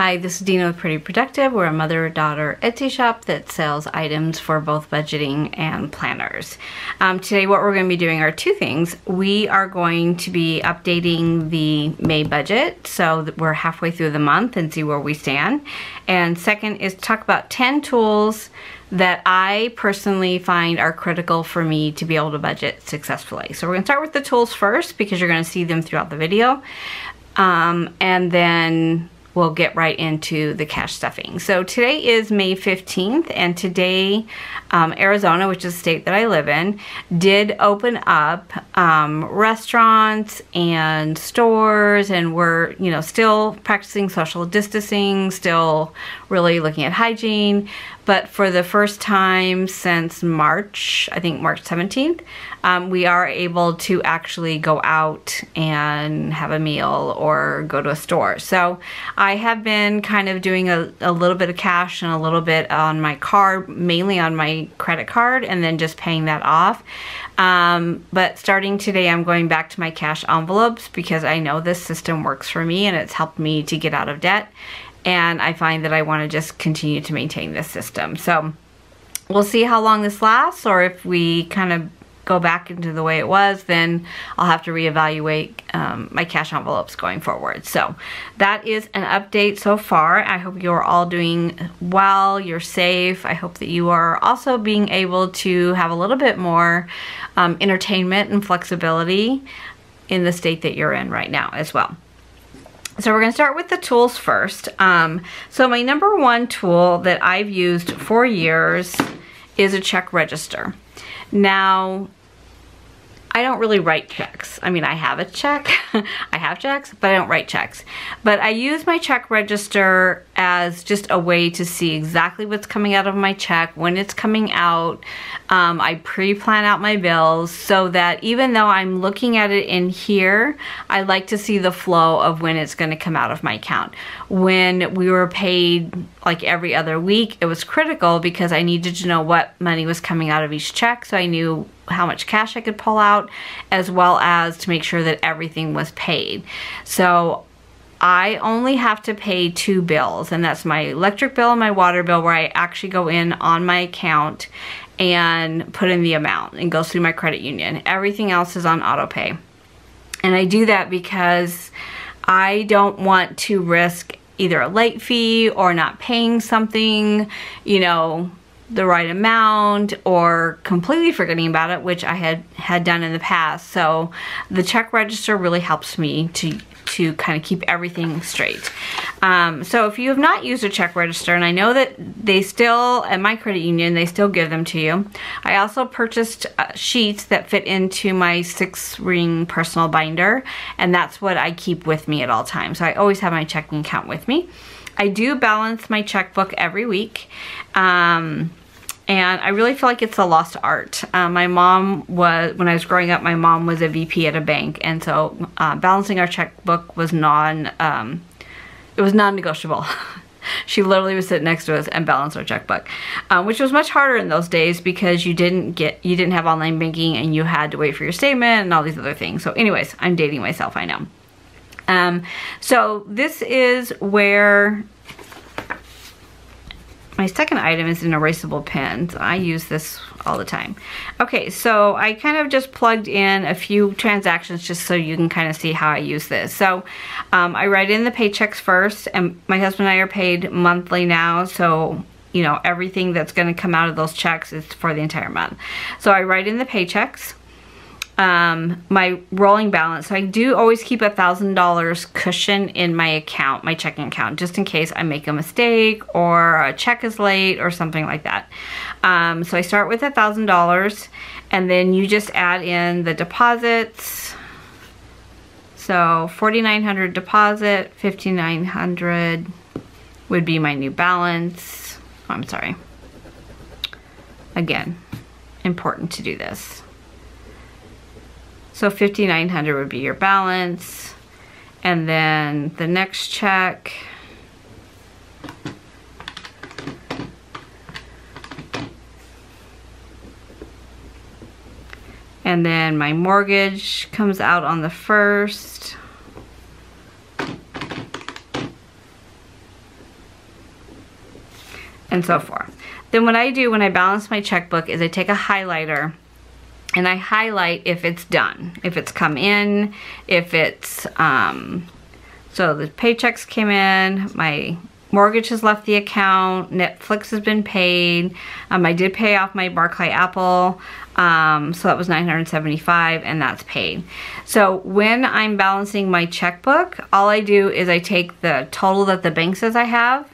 Hi, this is Dina with Pretty Productive. We're a mother-daughter Etsy shop that sells items for both budgeting and planners. Today what we're going to be doing are two things. We are going to be updating the May budget so that we're halfway through the month and see where we stand. And second is talk about 10 tools that I personally find are critical for me to be able to budget successfully. So we're going to start with the tools first because you're going to see them throughout the video. And then we'll get right into the cash stuffing. So today is May 15th, and today Arizona, which is the state that I live in, did open up restaurants and stores, and we're still practicing social distancing, still really looking at hygiene. But for the first time since March, I think March 17th, we are able to actually go out and have a meal or go to a store. So I have been kind of doing a little bit of cash and a little bit on my card, mainly on my credit card, and then just paying that off. But starting today, I'm going back to my cash envelopes because I know this system works for me and it's helped me to get out of debt. And I find that I want to just continue to maintain this system. So we'll see how long this lasts, or if we kind of go back into the way it was, then I'll have to reevaluate my cash envelopes going forward. So that is an update so far. I hope you're all doing well, you're safe. I hope that you are also being able to have a little bit more entertainment and flexibility in the state that you're in right now as well. So we're going to start with the tools first. So my number one tool that I've used for years is a check register. Now, I don't really write checks. I mean, I have a check, I have checks, but I don't write checks. But I use my check register as just a way to see exactly what's coming out of my check, when it's coming out. I pre-plan out my bills so that even though I'm looking at it in here, I like to see the flow of when it's going to come out of my account. When we were paid like every other week, it was critical because I needed to know what money was coming out of each check, so I knew how much cash I could pull out, as well as to make sure that everything was paid. So I only have to pay two bills, and that's my electric bill and my water bill, where I actually go in on my account and put in the amount and goes through my credit union. Everything else is on auto pay. And I do that because I don't want to risk either a late fee or not paying something, the right amount, or completely forgetting about it, which I had done in the past. So the check register really helps me to kind of keep everything straight. So if you have not used a check register, and I know that they still, at my credit union, they still give them to you. I also purchased sheets that fit into my 6-ring personal binder, and that's what I keep with me at all times. So I always have my checking account with me. I do balance my checkbook every week. And I really feel like it's a lost art. My mom was, when I was growing up, my mom was a VP at a bank, and so balancing our checkbook was non-negotiable. She literally would sit next to us and balance our checkbook, which was much harder in those days because you didn't have online banking and you had to wait for your statement and all these other things. So anyways, I'm dating myself, I know. So this is where my second item is an erasable pen. I use this all the time. Okay, so I kind of just plugged in a few transactions just so you can kind of see how I use this. So I write in the paychecks first, and my husband and I are paid monthly now, so everything that's going to come out of those checks is for the entire month. So I write in the paychecks. My rolling balance. So I do always keep $1,000 cushion in my account, my checking account, just in case I make a mistake or a check is late or something like that. So I start with $1,000, and then you just add in the deposits. So $4,900 deposit, $5,900 would be my new balance. Oh, I'm sorry. Again, important to do this. So $5,900 would be your balance, and then the next check, and then my mortgage comes out on the 1st, and so forth. Then what I do when I balance my checkbook is I take a highlighter and I highlight if it's done, if it's come in, if it's, so the paychecks came in, my mortgage has left the account, Netflix has been paid, I did pay off my Barclay Apple, so that was $975 and that's paid. So when I'm balancing my checkbook, all I do is I take the total that the bank says I have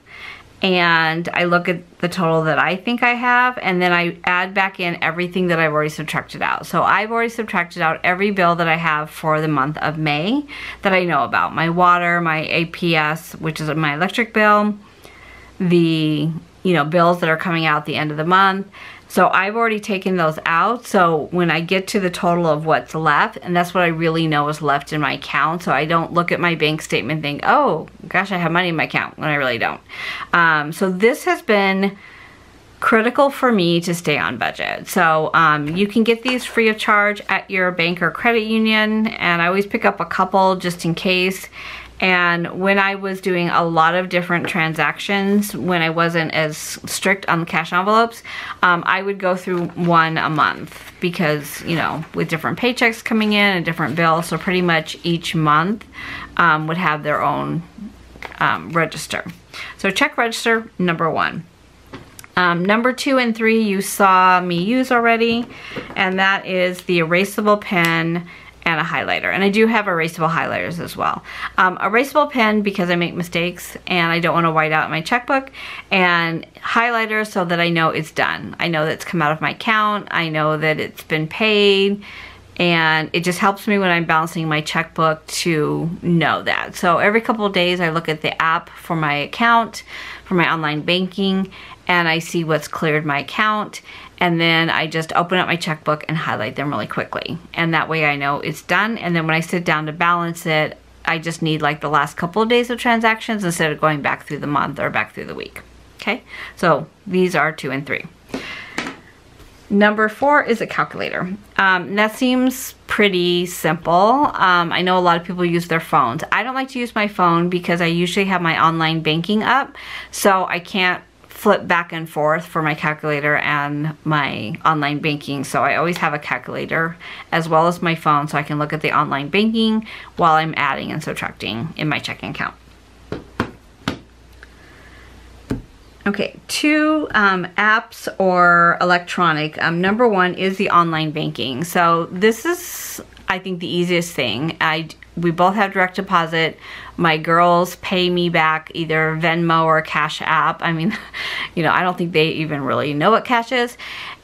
and I look at the total that I think I have, and then I add back in everything that I've already subtracted out. So I've already subtracted out every bill that I have for the month of May that I know about. My water, my APS, which is my electric bill, the bills that are coming out at the end of the month. So I've already taken those out. So when I get to the total of what's left, and that's what I really know is left in my account. So I don't look at my bank statement and think, oh gosh, I have money in my account, when I really don't. So this has been critical for me to stay on budget. So you can get these free of charge at your bank or credit union. And I always pick up a couple just in case. And when I was doing a lot of different transactions, when I wasn't as strict on the cash envelopes, I would go through one a month because, with different paychecks coming in and different bills, so pretty much each month would have their own register. So check register, number 1. Number 2 and 3 you saw me use already, and that is the erasable pen and a highlighter. And I do have erasable highlighters as well. Erasable pen because I make mistakes and I don't want to white out my checkbook, and highlighter so that I know it's done. I know that it's come out of my account. I know that it's been paid, and it just helps me when I'm balancing my checkbook to know that. So every couple of days I look at the app for my account, for my online banking, and I see what's cleared my account, and then I just open up my checkbook and highlight them really quickly. And that way I know it's done, and then when I sit down to balance it, I just need like the last couple of days of transactions instead of going back through the month or back through the week. Okay, so these are 2 and 3. Number 4 is a calculator. That seems pretty simple. I know a lot of people use their phones. I don't like to use my phone because I usually have my online banking up, so I can't flip back and forth for my calculator and my online banking. So I always have a calculator as well as my phone so I can look at the online banking while I'm adding and subtracting in my checking account. Okay, 2 apps or electronic. Number 1 is the online banking. So this is, I think, the easiest thing. We both have direct deposit. My girls pay me back either Venmo or Cash App. I mean, I don't think they even really know what cash is.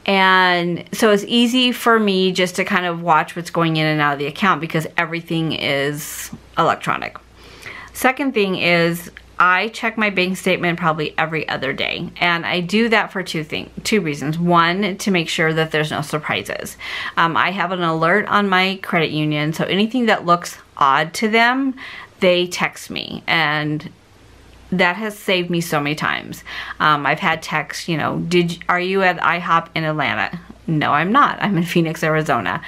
And so it's easy for me just to kind of watch what's going in and out of the account because everything is electronic. Second thing is I check my bank statement probably every other day, and I do that for two reasons. One, to make sure that there's no surprises. I have an alert on my credit union, so anything that looks odd to them, they text me, and that has saved me so many times. I've had texts, are you at IHOP in Atlanta? No, I'm not. I'm in Phoenix, Arizona.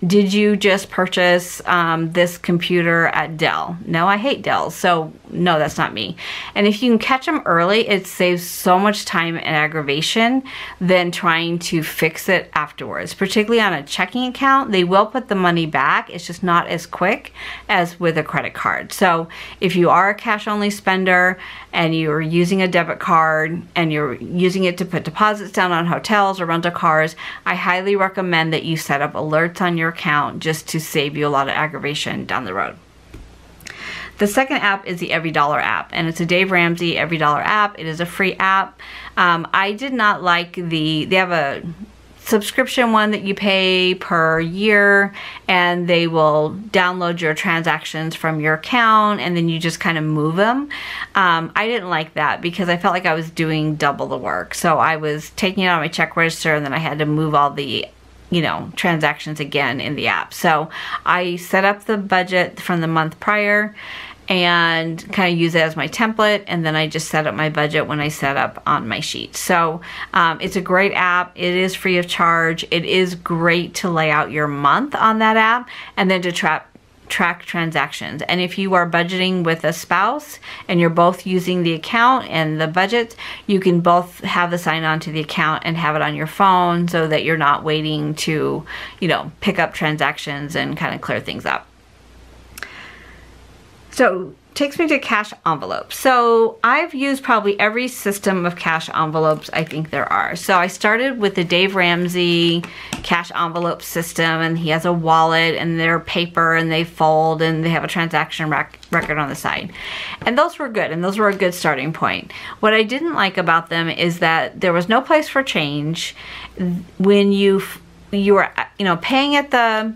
Did you just purchase this computer at Dell? No, I hate Dell. So no, that's not me. And if you can catch them early, it saves so much time and aggravation than trying to fix it afterwards. Particularly on a checking account, they will put the money back. It's just not as quick as with a credit card. So if you are a cash only spender and you're using a debit card and you're using it to put deposits down on hotels or rental cars, I highly recommend that you set up alerts on your account just to save you a lot of aggravation down the road. The second app is the EveryDollar app, and it's a Dave Ramsey EveryDollar app. It is a free app. I did not like they have a subscription one that you pay per year, and they will download your transactions from your account and then you just kind of move them. I didn't like that because I felt like I was doing double the work. So I was taking it out of my check register and then I had to move all the transactions again in the app. So I set up the budget from the month prior and kind of use it as my template, and then I just set up my budget when I set up on my sheet. So it's a great app. It is free of charge. It is great to lay out your month on that app and then to track track transactions. And if you are budgeting with a spouse and you're both using the account and the budget, you can both have the sign on to the account and have it on your phone so that you're not waiting to, you know, pick up transactions and kind of clear things up. So takes me to cash envelopes. So I've used probably every system of cash envelopes I think there are. So I started with the Dave Ramsey cash envelope system, and he has a wallet and they're paper and they fold and they have a transaction record on the side. And those were good, and those were a good starting point. What I didn't like about them is that there was no place for change. When you were, you know, paying at the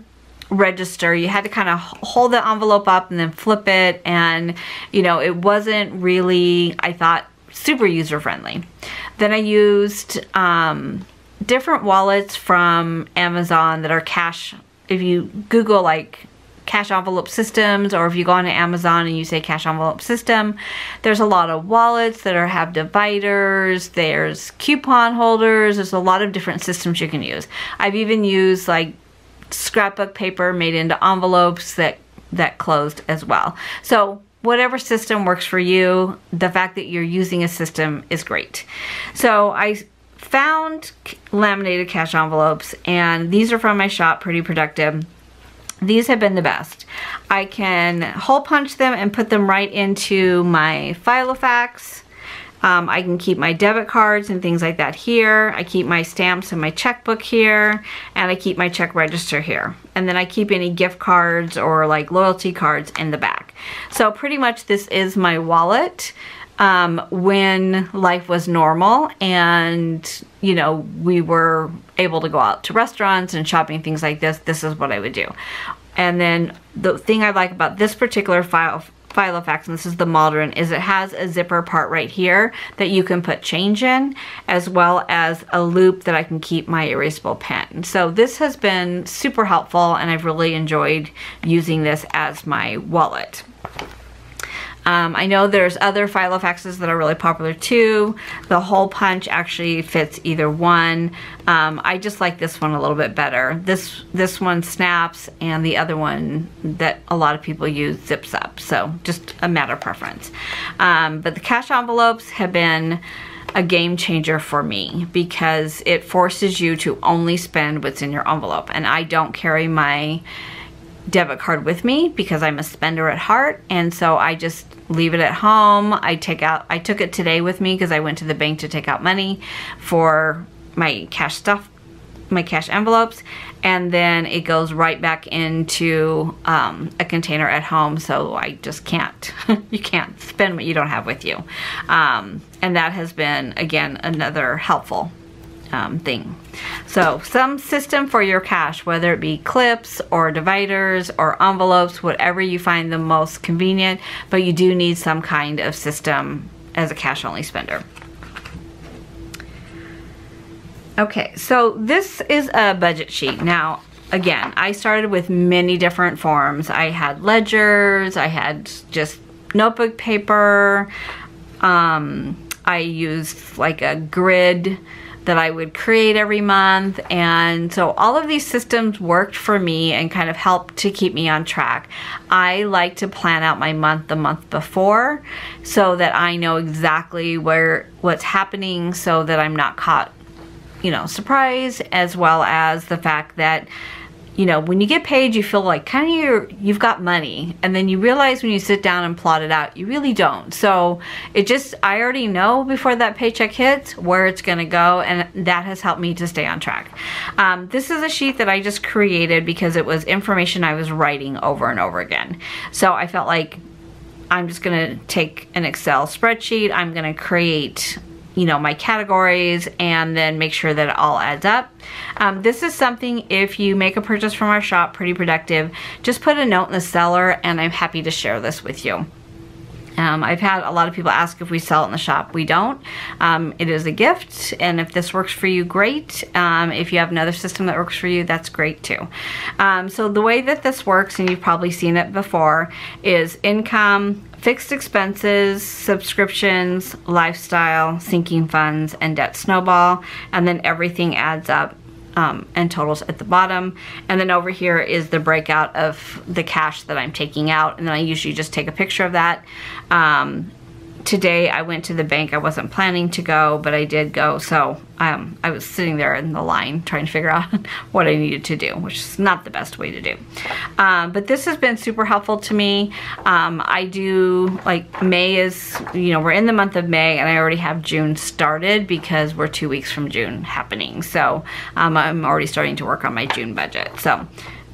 register, you had to kind of hold the envelope up and then flip it, and you know, it wasn't really, I thought, super user friendly. Then I used different wallets from Amazon that are cash. If you Google like cash envelope systems, or if you go onto Amazon and you say cash envelope system, there's a lot of wallets that have dividers, there's coupon holders, there's a lot of different systems you can use. I've even used like scrapbook paper made into envelopes that closed as well. So whatever system works for you, the fact that you're using a system is great. So I found laminated cash envelopes, and these are from my shop, Pretty Productive. These have been the best. I can hole punch them and put them right into my Filofax. I can keep my debit cards and things like that here. I keep my stamps and my checkbook here, and I keep my check register here. And then I keep any gift cards or like loyalty cards in the back. So pretty much this is my wallet when life was normal and, you know, we were able to go out to restaurants and shopping, things like this. This is what I would do. And then the thing I like about this particular Filofax, and this is the modern, is it has a zipper part right here that you can put change in, as well as a loop that I can keep my erasable pen. So this has been super helpful, and I've really enjoyed using this as my wallet. I know there's other Filofaxes that are really popular too. The hole punch actually fits either one. I just like this one a little bit better. This one snaps, and the other one that a lot of people use zips up. So just a matter of preference. But the cash envelopes have been a game changer for me because it forces you to only spend what's in your envelope. And I don't carry my debit card with me because I'm a spender at heart, and so I just leave it at home. I took it today with me because I went to the bank to take out money for my cash stuff, my cash envelopes, and then it goes right back into a container at home, so I just can't you can't spend what you don't have with you. And that has been, again, another helpful thing. So some system for your cash, whether it be clips or dividers or envelopes, whatever you find the most convenient, but you do need some kind of system as a cash only spender. Okay, so this is a budget sheet. Now, again, I started with many different forms. I had ledgers, I had just notebook paper, I used like a grid that I would create every month, and so all of these systems worked for me and kind of helped to keep me on track. I like to plan out my month the month before so that I know exactly what's happening, so that I'm not caught, you know, surprised, as well as the fact that, you know, when you get paid, you feel like kind of you've got money, and then you realize when you sit down and plot it out, you really don't. So I already know before that paycheck hits where it's gonna go, and that has helped me to stay on track. This is a sheet that I just created because it was information I was writing over and over again. So I felt like I'm just gonna take an Excel spreadsheet, I'm gonna create, you know, my categories, and then make sure that it all adds up. This is something, if you make a purchase from our shop, Pretty Productive, just put a note in the seller, and I'm happy to share this with you. I've had a lot of people ask if we sell it in the shop. We don't. It is a gift, and if this works for you, great. If you have another system that works for you, that's great too. So the way that this works, and you've probably seen it before, is income, fixed expenses, subscriptions, lifestyle, sinking funds, and debt snowball, and then everything adds up and totals at the bottom. And then over here is the breakout of the cash that I'm taking out. And then I usually just take a picture of that. Today I went to the bank. I wasn't planning to go, but I did go. So I was sitting there in the line trying to figure out what I needed to do, which is not the best way to do. But this has been super helpful to me. I do, like, May is, you know, we're in the month of May and I already have June started because we're 2 weeks from June happening. So I'm already starting to work on my June budget. So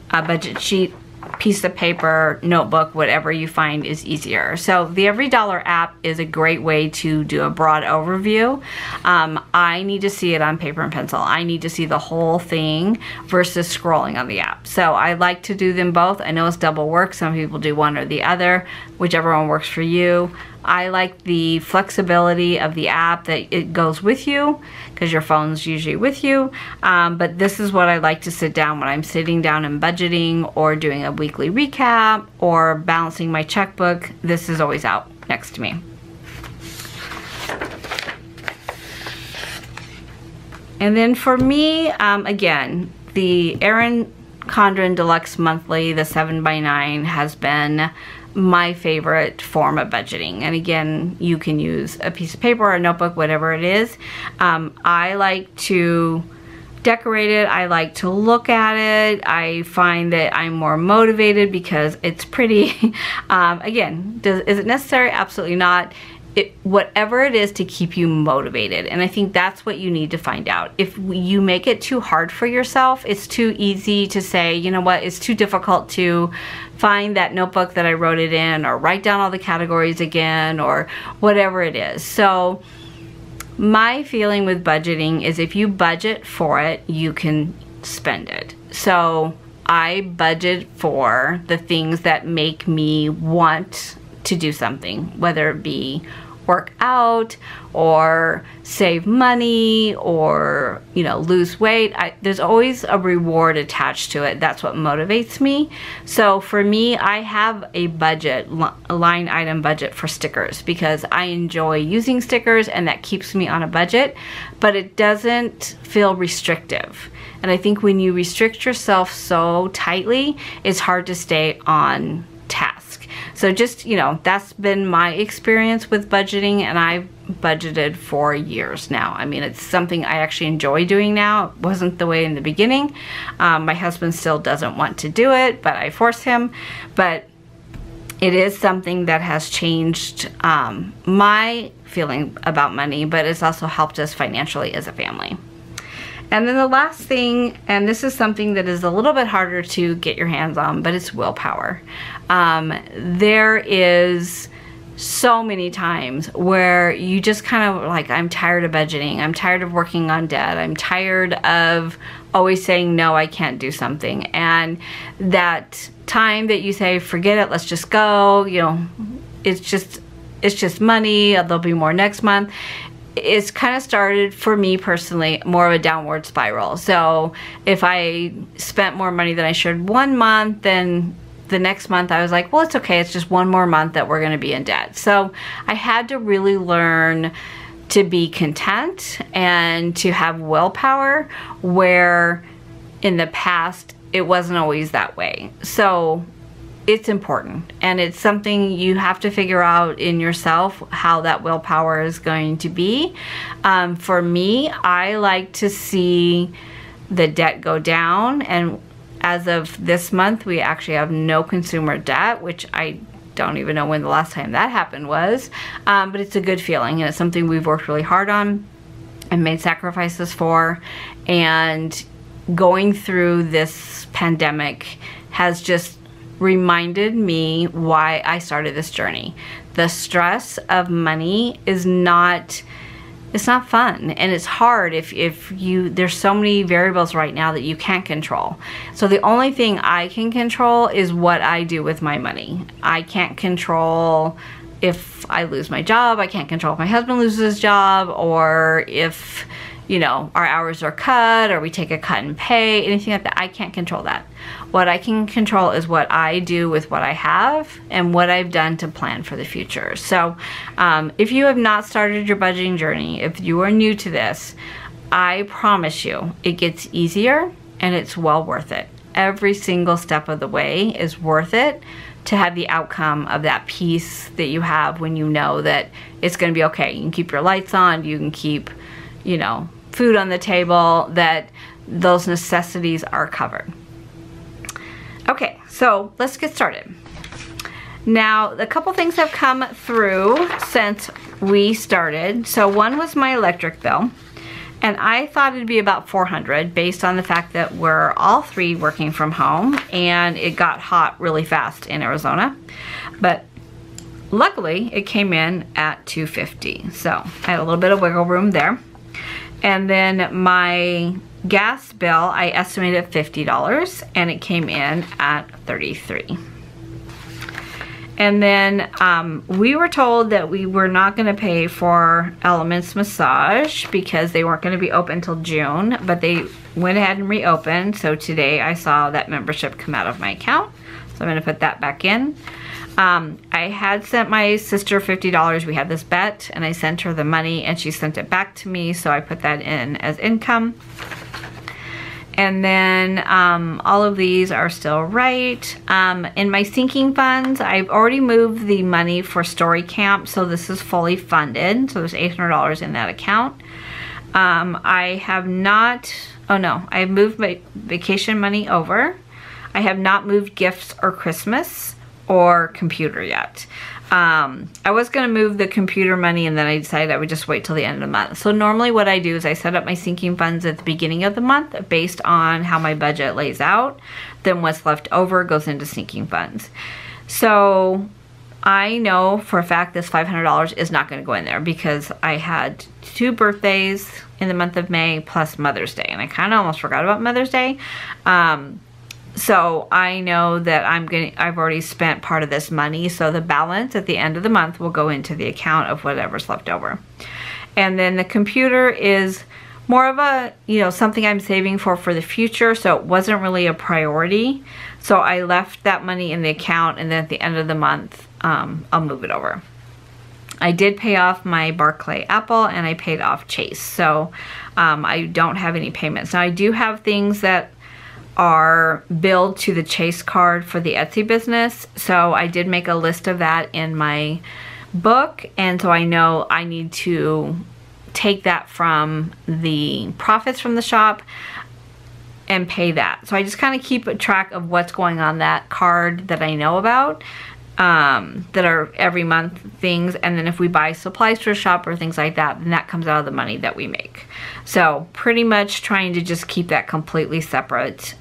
a budget sheet, piece of paper, notebook, whatever you find is easier. So the EveryDollar app is a great way to do a broad overview. I need to see it on paper and pencil. I need to see the whole thing versus scrolling on the app. So I like to do them both. I know it's double work. Some people do one or the other, whichever one works for you. I like the flexibility of the app that it goes with you because your phone's usually with you. But this is what I like to sit down when I'm sitting down and budgeting or doing a weekly recap or balancing my checkbook. This is always out next to me. And then for me, again, the Erin Condren Deluxe Monthly, the 7x9, has been my favorite form of budgeting. And again, you can use a piece of paper or a notebook, whatever it is. I like to decorate it. I like to look at it. I find that I'm more motivated because it's pretty. Again, is it necessary? Absolutely not. Whatever it is to keep you motivated. And I think that's what you need to find out. If you make it too hard for yourself, it's too easy to say, you know what, it's too difficult to find that notebook that I wrote it in, or write down all the categories again, or whatever it is. So my feeling with budgeting is if you budget for it, you can spend it. So I budget for the things that make me want to do something, whether it be work out or save money or, you know, lose weight. There's always a reward attached to it. That's what motivates me. So for me, I have a budget, a line item budget for stickers because I enjoy using stickers and that keeps me on a budget, but it doesn't feel restrictive. And I think when you restrict yourself so tightly, it's hard to stay on task. So just, you know, that's been my experience with budgeting, and I've budgeted for years now. I mean, it's something I actually enjoy doing now. It wasn't the way in the beginning. My husband still doesn't want to do it, but I force him. But it is something that has changed my feeling about money, but it's also helped us financially as a family. And then the last thing, and this is something that is a little bit harder to get your hands on, but it's willpower. There is so many times where you just kind of like, I'm tired of budgeting. I'm tired of working on debt. I'm tired of always saying, no, I can't do something. And that time that you say, forget it, let's just go, you know, it's just money. There'll be more next month. It's kind of started for me personally more of a downward spiral. So if I spent more money than I should one month, then the next month I was like, well, it's okay. It's just one more month that we're going to be in debt. So I had to really learn to be content and to have willpower, where in the past it wasn't always that way. So it's important, and it's something you have to figure out in yourself how that willpower is going to be. For me, I like to see the debt go down, and as of this month, we actually have no consumer debt, which I don't even know when the last time that happened was, but it's a good feeling, and it's something we've worked really hard on and made sacrifices for. And going through this pandemic has just reminded me why I started this journey. The stress of money is not, it's not fun, and it's hard if there's so many variables right now that you can't control. So the only thing I can control is what I do with my money. I can't control if I lose my job. I can't control if my husband loses his job, or if, you know, our hours are cut, or we take a cut in pay, anything like that. I can't control that. What I can control is what I do with what I have and what I've done to plan for the future. So if you have not started your budgeting journey, if you are new to this, I promise you, it gets easier and it's well worth it. Every single step of the way is worth it to have the outcome of that peace that you have when you know that it's going to be okay. You can keep your lights on, you can keep, you know, food on the table, that those necessities are covered. Okay, so let's get started. Now, a couple things have come through since we started. So one was my electric bill, and I thought it'd be about $400 based on the fact that we're all three working from home and it got hot really fast in Arizona. But luckily it came in at $250. So I had a little bit of wiggle room there. And then my gas bill, I estimated $50 and it came in at $33. And then we were told that we were not going to pay for Elements Massage because they weren't going to be open until June, but they went ahead and reopened. So today I saw that membership come out of my account, so I'm going to put that back in. I had sent my sister $50. We had this bet, and I sent her the money, and she sent it back to me, so I put that in as income. And then all of these are still right. In my sinking funds, I've already moved the money for Story Camp, so this is fully funded. So there's $800 in that account. I have not, oh no, I moved my vacation money over. I have not moved gifts or Christmas or computer yet. I was going to move the computer money, and then I decided I would just wait till the end of the month. So normally what I do is I set up my sinking funds at the beginning of the month based on how my budget lays out. Then what's left over goes into sinking funds. So I know for a fact this $500 is not going to go in there because I had 2 birthdays in the month of May plus Mother's Day, and I kind of almost forgot about Mother's Day. So I know that I've already spent part of this money, so the balance at the end of the month will go into the account of whatever's left over. And then the computer is more of a, you know, something I'm saving for the future, so it wasn't really a priority. So I left that money in the account, and then at the end of the month, I'll move it over. I did pay off my Barclay Apple, and I paid off Chase, so I don't have any payments. Now I do have things that are billed to the Chase card for the Etsy business, so I did make a list of that in my book, and so I know I need to take that from the profits from the shop and pay that. So I just kind of keep a track of what's going on that card that I know about, that are every month things, and then if we buy supplies for a shop or things like that, then that comes out of the money that we make. So pretty much trying to just keep that completely separate,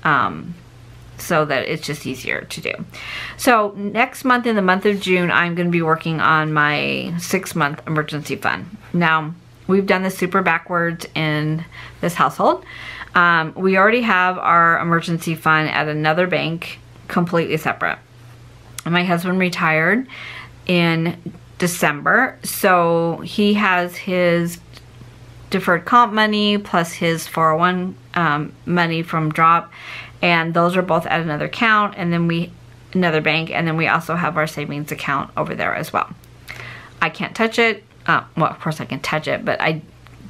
so that it's just easier to do. So next month, in the month of June, I'm going to be working on my 6-month emergency fund. Now, we've done this super backwards in this household. We already have our emergency fund at another bank, completely separate. My husband retired in December, so he has his deferred comp money plus his 401 money from drop, and those are both at another account, and then another bank, and then we also have our savings account over there as well. I can't touch it. Well, of course I can touch it, but I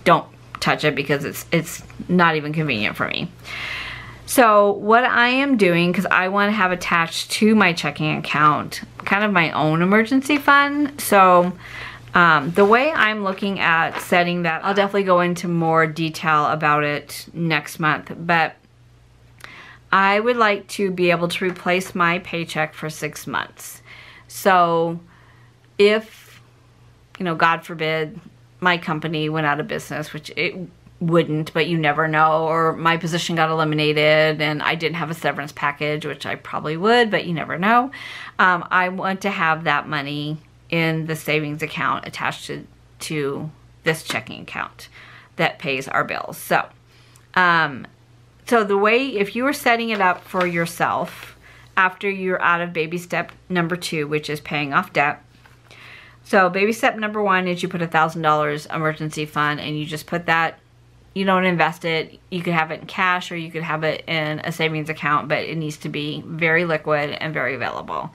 don't touch it because it's not even convenient for me. So what I am doing, because I want to have attached to my checking account kind of my own emergency fund. So the way I'm looking at setting that, I'll definitely go into more detail about it next month, but I would like to be able to replace my paycheck for 6 months. So if, you know, God forbid, my company went out of business, which it wouldn't, but you never know, or my position got eliminated and I didn't have a severance package, which I probably would, but you never know. I want to have that money in the savings account attached to this checking account that pays our bills. So, so the way, if you were setting it up for yourself after you're out of baby step number 2, which is paying off debt. So baby step number 1 is you put $1,000 emergency fund, and you just put that. You don't invest it. You could have it in cash or you could have it in a savings account, but it needs to be very liquid and very available.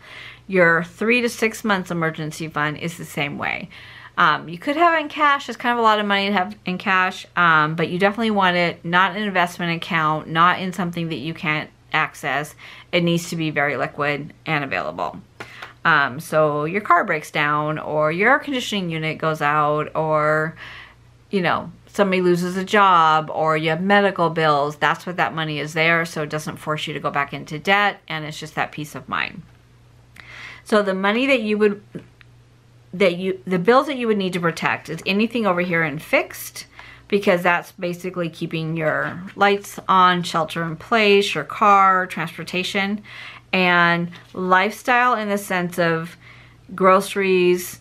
Your 3 to 6 months emergency fund is the same way. You could have it in cash. It's kind of a lot of money to have in cash, but you definitely want it not in an investment account, not in something that you can't access. It needs to be very liquid and available. So your car breaks down, or your air conditioning unit goes out, or, you know, somebody loses a job, or you have medical bills. That's what that money is there, so it doesn't force you to go back into debt, and it's just that peace of mind. So the money that you would, the bills that you would need to protect is anything over here in fixed, because that's basically keeping your lights on, shelter in place, your car, transportation, and lifestyle in the sense of groceries,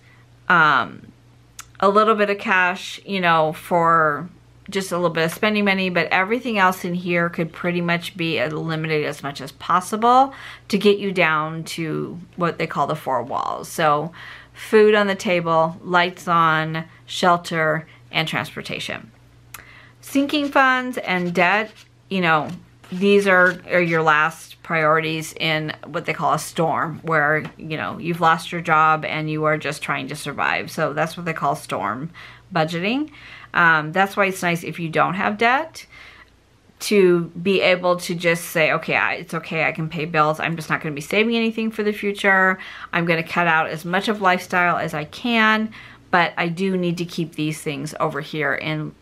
a little bit of cash, you know, for just a little bit of spending money, but everything else in here could pretty much be eliminated as much as possible to get you down to what they call the 4 walls. So food on the table, lights on, shelter, and transportation. Sinking funds and debt, you know, these are your last priorities in what they call a storm, where, you know, you've lost your job and you are just trying to survive. So that's what they call storm budgeting. That's why it's nice if you don't have debt, to be able to just say, okay, it's okay, I can pay bills. I'm just not going to be saving anything for the future. I'm going to cut out as much of lifestyle as I can, but I do need to keep these things over here in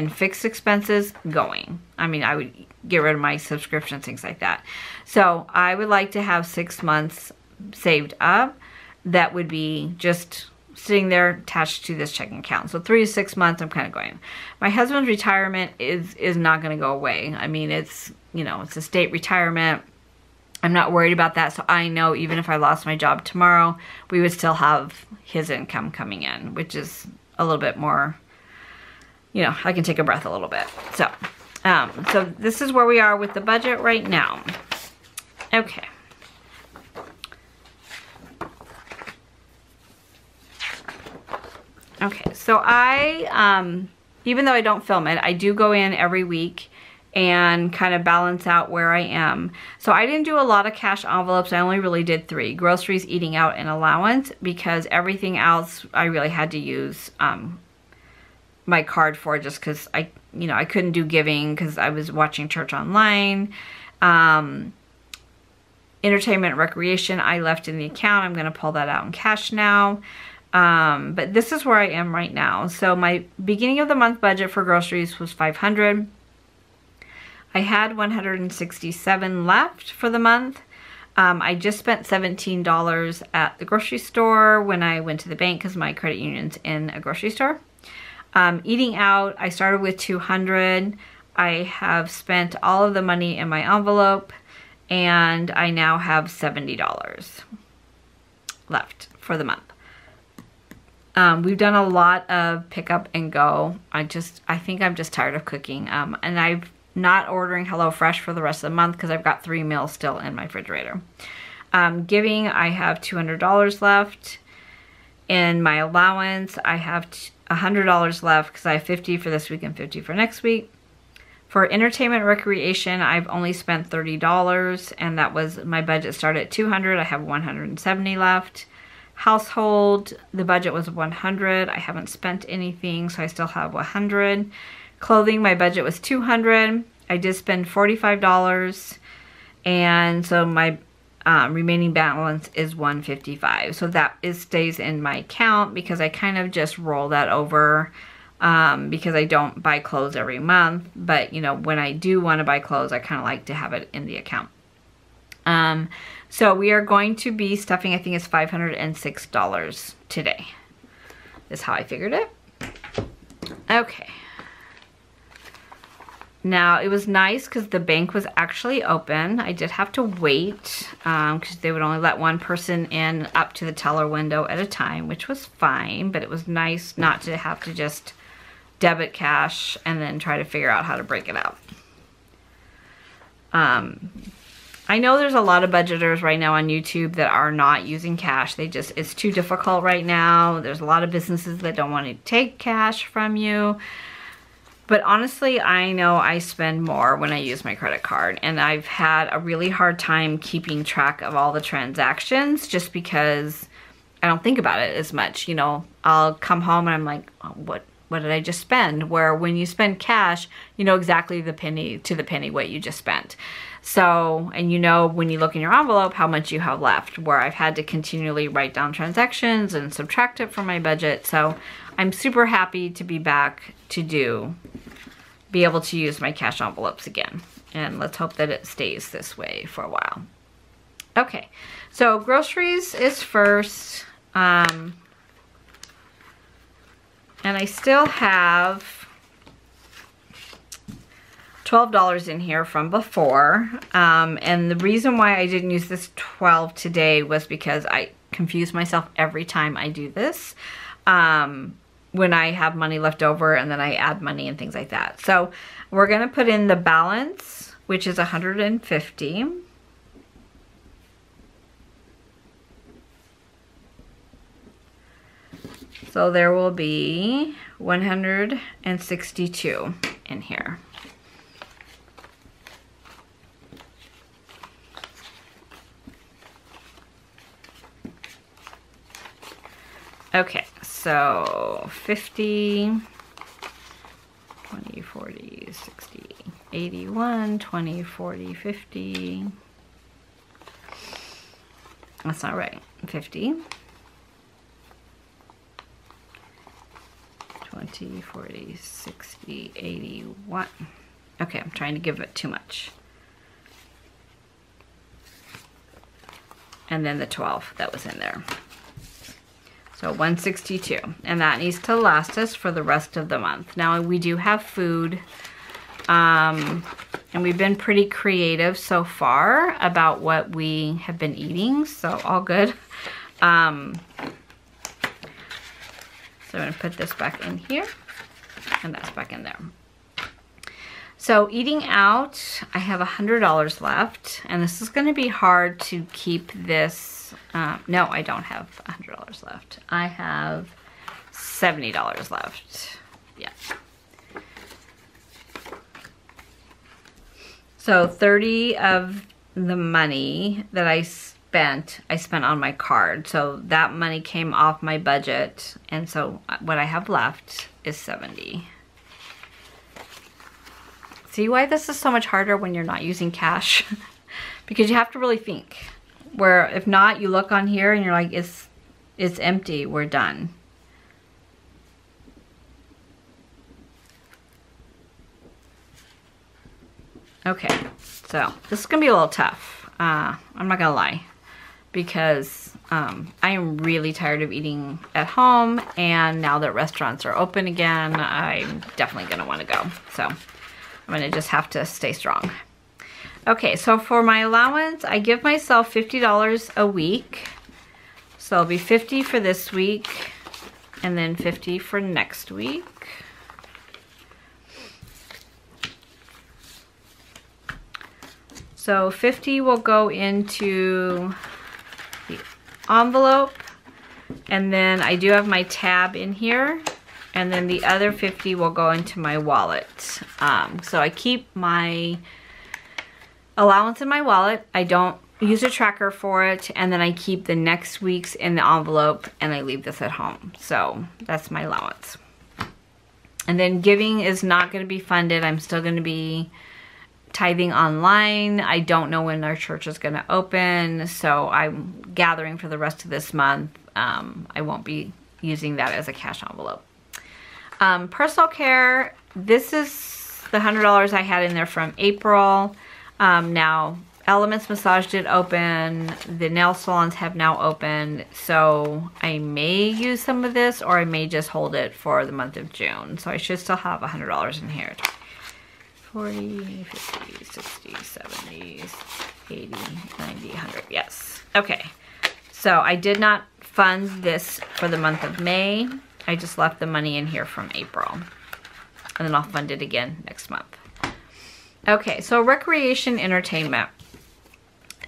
fixed expenses going. I mean, I would get rid of my subscriptions, things like that. So I would like to have 6 months saved up that would be just sitting there attached to this checking account. So 3 to 6 months, I'm kind of going. My husband's retirement is not going to go away. I mean, it's, you know, it's a state retirement. I'm not worried about that. So I know even if I lost my job tomorrow, we would still have his income coming in, which is a little bit more, you know, I can take a breath a little bit. So, so this is where we are with the budget right now. Okay. Okay, so I, even though I don't film it, I do go in every week and kind of balance out where I am. So I didn't do a lot of cash envelopes. I only really did 3. Groceries, eating out, and allowance, because everything else I really had to use my card for, just because I couldn't do giving because I was watching church online. Entertainment, recreation, I left in the account. I'm going to pull that out in cash now. But this is where I am right now. So my beginning of the month budget for groceries was $500. I had $167 left for the month. I just spent $17 at the grocery store when I went to the bank because my credit union's in a grocery store. Eating out, I started with $200. I have spent all of the money in my envelope, and I now have $70 left for the month. We've done a lot of pick up and go. I think I'm just tired of cooking. And I'm not ordering HelloFresh for the rest of the month because I've got 3 meals still in my refrigerator. Giving, I have $200 left. In my allowance, I have $100 left because I have $50 for this week and $50 for next week. For entertainment recreation, I've only spent $30, and that was, my budget started at $200. I have $170 left. Household, the budget was $100. I haven't spent anything, so I still have $100. Clothing, my budget was $200. I did spend $45, and so my remaining balance is $155. So that stays in my account because I kind of just roll that over because I don't buy clothes every month. But, you know, when I do want to buy clothes, I kind of like to have it in the account. So we are going to be stuffing, I think it's $506 today. Is how I figured it. Okay. Now, it was nice because the bank was actually open. I did have to wait because they would only let one person in up to the teller window at a time, which was fine, but it was nice not to have to just debit cash and then try to figure out how to break it out. I know there's a lot of budgeters right now on YouTube that are not using cash. It's too difficult right now. There's a lot of businesses that don't want to take cash from you. But honestly, I know I spend more when I use my credit card, and I've had a really hard time keeping track of all the transactions just because I don't think about it as much. You know, I'll come home and I'm like, oh, what did I just spend? Where when you spend cash, you know exactly the penny to the penny what you just spent. So, and you know when you look in your envelope how much you have left, where I've had to continually write down transactions and subtract it from my budget. So I'm super happy to be back to be able to use my cash envelopes again. And let's hope that it stays this way for a while. Okay, so groceries is first. And I still have $12 in here from before. And the reason why I didn't use this 12 today was because I confuse myself every time I do this. When I have money left over and then I add money and things like that. So we're gonna put in the balance, which is 150. So there will be 162 in here. Okay, so 50, 20, 40, 60, 81, 20, 40, 50. That's not right. 50. 20, 40, 60, 81. Okay, I'm trying to give it too much. And then the 12 that was in there. So 162, and that needs to last us for the rest of the month. Now we do have food, and we've been pretty creative so far about what we have been eating, so all good. So I'm gonna put this back in here, and that's back in there. So eating out, I have $100 left, and this is gonna be hard to keep this. No, I don't have $100 left. I have $70 left. Yeah. So 30 of the money that I spent on my card. So that money came off my budget. And so what I have left is 70. See why this is so much harder when you're not using cash? Because you have to really think. Where if not, you look on here and you're like, it's empty, we're done. Okay, so this is gonna be a little tough. I'm not gonna lie, because I am really tired of eating at home, and now that restaurants are open again, I'm definitely gonna wanna go. So I'm gonna just have to stay strong. Okay, so for my allowance, I give myself $50 a week. So it'll be 50 for this week, and then 50 for next week. So 50 will go into the envelope, and then I do have my tab in here, and then the other 50 will go into my wallet. So I keep my allowance in my wallet. I don't use a tracker for it, and then I keep the next week's in the envelope, and I leave this at home. So that's my allowance. And then giving is not going to be funded. I'm still going to be tithing online. I don't know when our church is going to open, so I'm gathering for the rest of this month. I won't be using that as a cash envelope. Personal care, this is the $100 I had in there from April. Now, Elements Massage did open. The nail salons have now opened. So I may use some of this, or I may just hold it for the month of June. So I should still have $100 in here. 40, 50, 60, 70, 80, 90, 100. Yes. Okay. So I did not fund this for the month of May. I just left the money in here from April. And then I'll fund it again next month. Okay, so recreation entertainment.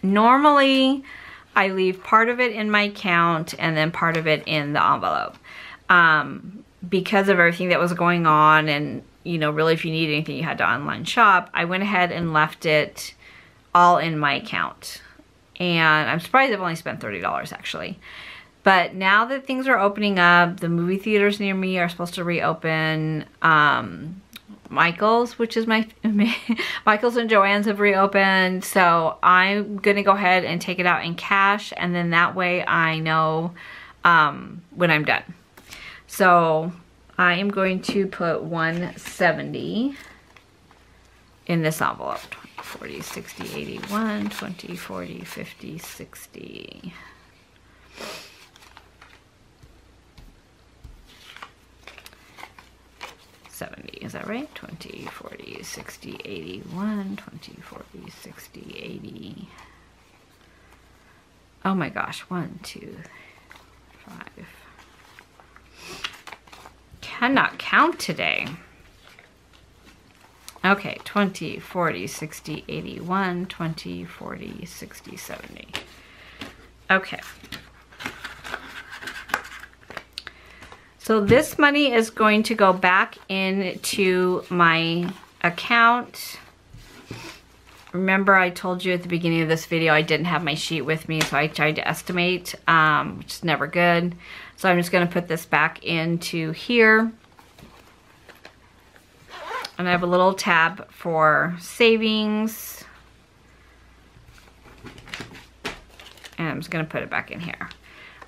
Normally, I leave part of it in my account and then part of it in the envelope. Because of everything that was going on, and you know, really if you need anything you had to online shop, I went ahead and left it all in my account. And I'm surprised I've only spent $30 actually. But now that things are opening up, the movie theaters near me are supposed to reopen. Michael's, which is Michael's and Joann's have reopened. So I'm gonna go ahead and take it out in cash, and then that way I know when I'm done. So I am going to put $170 in this envelope. 20, 40, 60, 81, 20, 40, 50, 60. Is that right? 20, 40, 60, 81, 20, 40, 60, 80. Oh my gosh, 1, 2, 5. Cannot count today. Okay, 20, 40, 60, 81, 20, 40, 60, 70. Okay. So this money is going to go back into my account. Remember, I told you at the beginning of this video I didn't have my sheet with me, so I tried to estimate, which is never good. So I'm just going to put this back into here. And I have a little tab for savings. And I'm just going to put it back in here.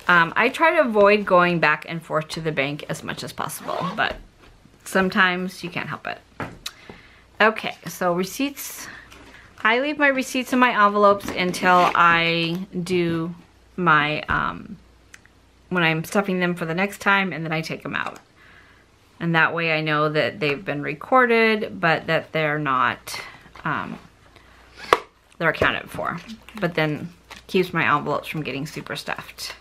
I try to avoid going back and forth to the bank as much as possible, but sometimes you can't help it. Okay, so receipts. I leave my receipts in my envelopes until I do my, when I'm stuffing them for the next time, and then I take them out. And that way I know that they've been recorded, but that they're not, they're accounted for. But then keeps my envelopes from getting super stuffed.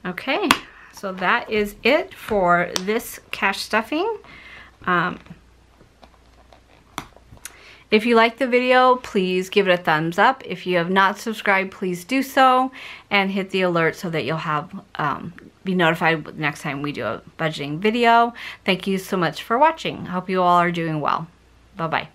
Okay, so that is it for this cash stuffing. If you like the video, please give it a thumbs up. If you have not subscribed, please do so, and hit the alert so that you'll have be notified next time we do a budgeting video. Thank you so much for watching. I hope you all are doing well. Bye-bye.